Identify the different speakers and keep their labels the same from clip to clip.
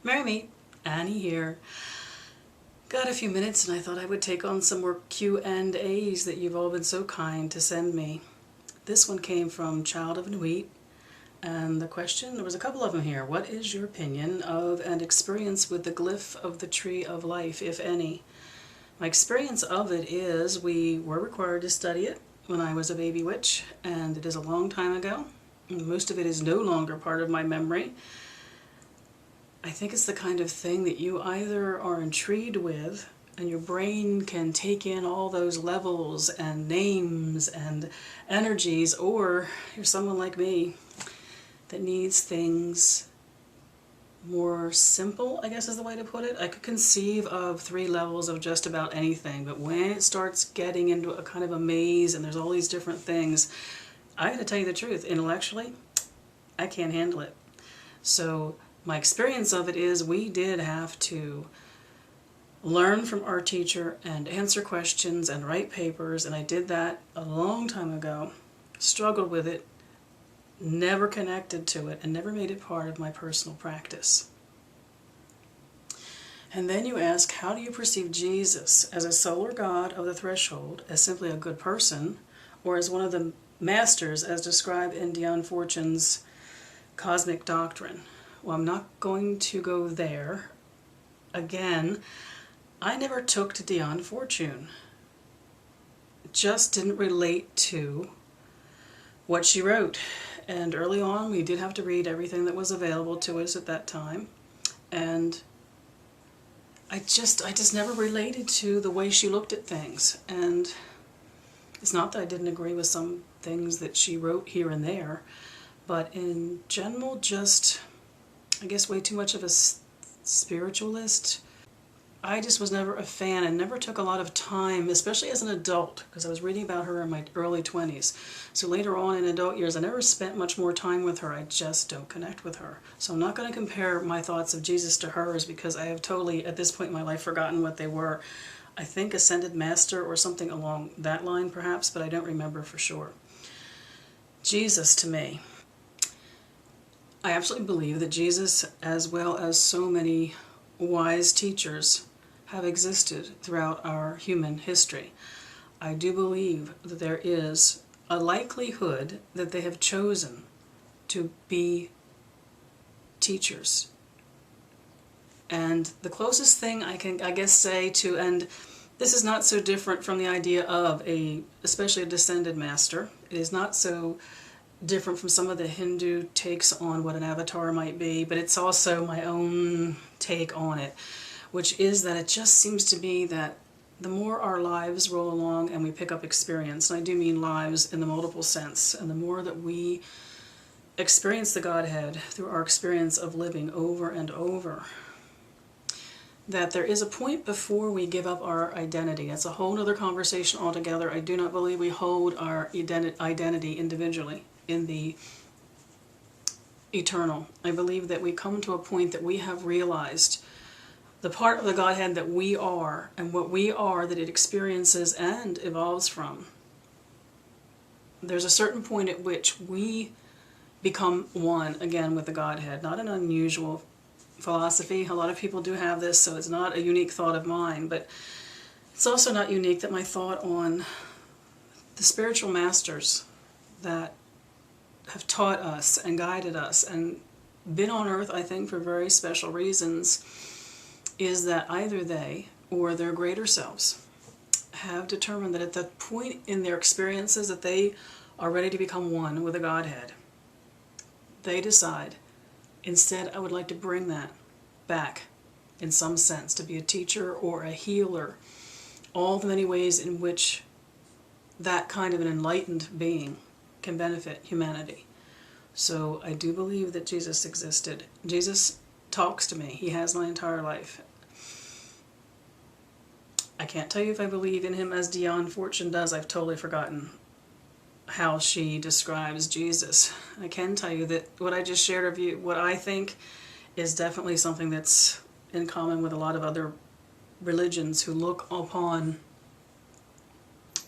Speaker 1: Merry meet, Annie here. Got a few minutes and I thought I would take on some more Q&As that you've all been so kind to send me. This one came from Child of Nuit, and the question, there was a couple of them here. What is your opinion of and experience with the glyph of the Tree of Life, if any? My experience of it is we were required to study it when I was a baby witch, and it is a long time ago. Most of it is no longer part of my memory. I think it's the kind of thing that you either are intrigued with and your brain can take in all those levels and names and energies, or you're someone like me that needs things more simple, I guess is the way to put it. I could conceive of 3 levels of just about anything, but when it starts getting into a kind of a maze and there's all these different things, I gotta tell you the truth, intellectually, I can't handle it. So my experience of it is we did have to learn from our teacher and answer questions and write papers, and I did that a long time ago, struggled with it, never connected to it, and never made it part of my personal practice. And then you ask, how do you perceive Jesus? As a solar god of the threshold, as simply a good person, or as one of the masters as described in Dion Fortune's Cosmic Doctrine? Well, I'm not going to go there. Again, I never took to Dion Fortune. It just didn't relate to what she wrote. And early on, we did have to read everything that was available to us at that time. And I just never related to the way she looked at things. And it's not that I didn't agree with some things that she wrote here and there, but in general, just, I guess, way too much of a spiritualist. I just was never a fan and never took a lot of time, especially as an adult, because I was reading about her in my early 20s. So later on in adult years, I never spent much more time with her. I just don't connect with her. So I'm not going to compare my thoughts of Jesus to hers, because I have totally, at this point in my life, forgotten what they were. I think Ascended Master or something along that line, perhaps, but I don't remember for sure. Jesus, to me, I absolutely believe that Jesus, as well as so many wise teachers, have existed throughout our human history. I do believe that there is a likelihood that they have chosen to be teachers. And the closest thing I can, I guess, say to, and this is not so different from the idea of especially a descended master. It is not so different from some of the Hindu takes on what an avatar might be, but it's also my own take on it, which is that it just seems to be that the more our lives roll along and we pick up experience, and I do mean lives in the multiple sense, and the more that we experience the Godhead through our experience of living over and over, that there is a point before we give up our identity. That's a whole other conversation altogether. I do not believe we hold our identity individually in the eternal. I believe that we come to a point that we have realized the part of the Godhead that we are, and what we are that it experiences and evolves from. There's a certain point at which we become one again with the Godhead. Not an unusual philosophy. A lot of people do have this, so it's not a unique thought of mine, but it's also not unique that my thought on the spiritual masters that have taught us and guided us and been on earth, I think, for very special reasons, is that either they or their greater selves have determined that at that point in their experiences that they are ready to become one with the Godhead, they decide, instead, I would like to bring that back in some sense, to be a teacher or a healer, all the many ways in which that kind of an enlightened being can benefit humanity. So I do believe that Jesus existed. Jesus talks to me. He has my entire life. I can't tell you if I believe in him as Dion Fortune does. I've totally forgotten how she describes Jesus. I can tell you that what I just shared of you, what I think is definitely something that's in common with a lot of other religions who look upon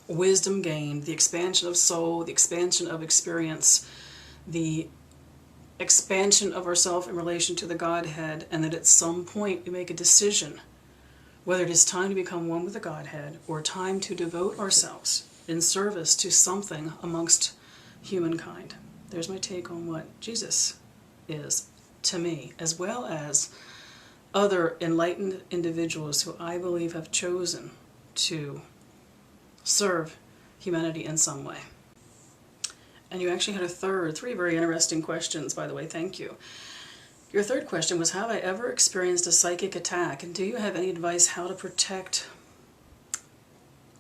Speaker 1: wisdom gained, the expansion of soul, the expansion of experience, the expansion of ourselves in relation to the Godhead, and that at some point we make a decision whether it is time to become one with the Godhead or time to devote ourselves in service to something amongst humankind. There's my take on what Jesus is to me, as well as other enlightened individuals who I believe have chosen to serve humanity in some way. And you actually had three very interesting questions, by the way, thank you. Your third question was, have I ever experienced a psychic attack? And do you have any advice how to protect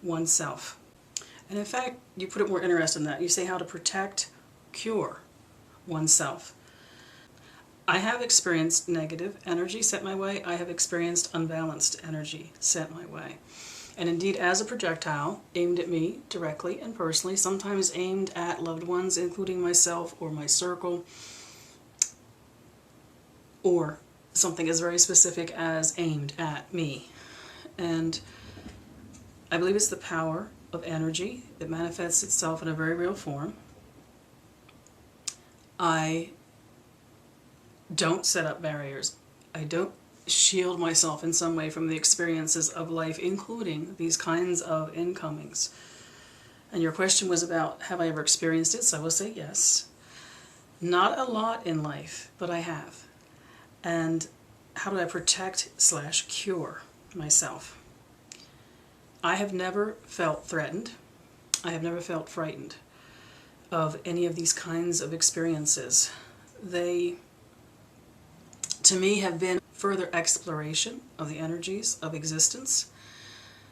Speaker 1: oneself? And in fact, you put it more interesting than that. You say how to protect, cure oneself. I have experienced negative energy sent my way. I have experienced unbalanced energy sent my way. And indeed, as a projectile aimed at me directly and personally, sometimes aimed at loved ones, including myself or my circle, or something as very specific as aimed at me. And I believe it's the power of energy that manifests itself in a very real form. I don't set up barriers. I don't shield myself in some way from the experiences of life, including these kinds of incomings. And your question was about, have I ever experienced it? So I will say yes. Not a lot in life, but I have. And how do I protect/cure myself? I have never felt threatened. I have never felt frightened of any of these kinds of experiences. They, to me, have been further exploration of the energies of existence,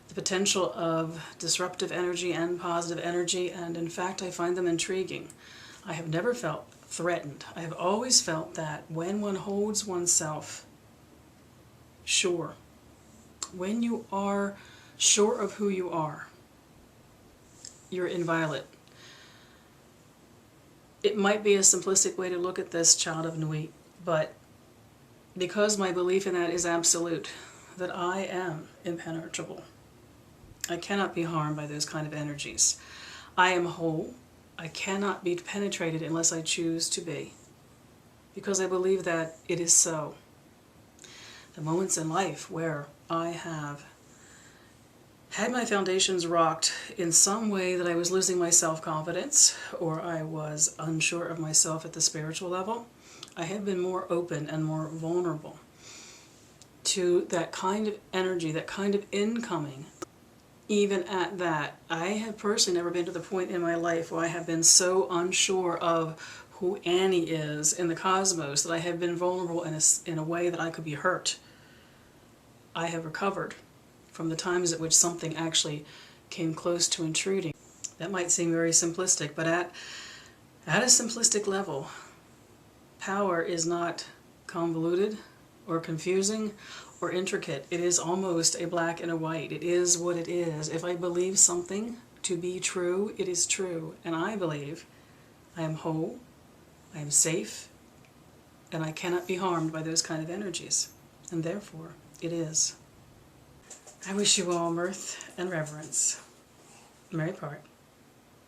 Speaker 1: the potential of disruptive energy and positive energy, and in fact I find them intriguing. I have never felt threatened. I have always felt that when one holds oneself sure, when you are sure of who you are, you're inviolate. It might be a simplistic way to look at this, child of Nuit, but because my belief in that is absolute, that I am impenetrable. I cannot be harmed by those kind of energies. I am whole. I cannot be penetrated unless I choose to be, because I believe that it is so. The moments in life where I have had my foundations rocked in some way that I was losing my self-confidence, or I was unsure of myself at the spiritual level, I have been more open and more vulnerable to that kind of energy, that kind of incoming. Even at that, I have personally never been to the point in my life where I have been so unsure of who Annie is in the cosmos that I have been vulnerable in a way that I could be hurt. I have recovered from the times at which something actually came close to intruding. That might seem very simplistic, but at a simplistic level, power is not convoluted or confusing or intricate. It is almost a black and a white. It is what it is. If I believe something to be true, it is true. And I believe I am whole, I am safe, and I cannot be harmed by those kind of energies. And therefore, it is. I wish you all mirth and reverence. Mary Part.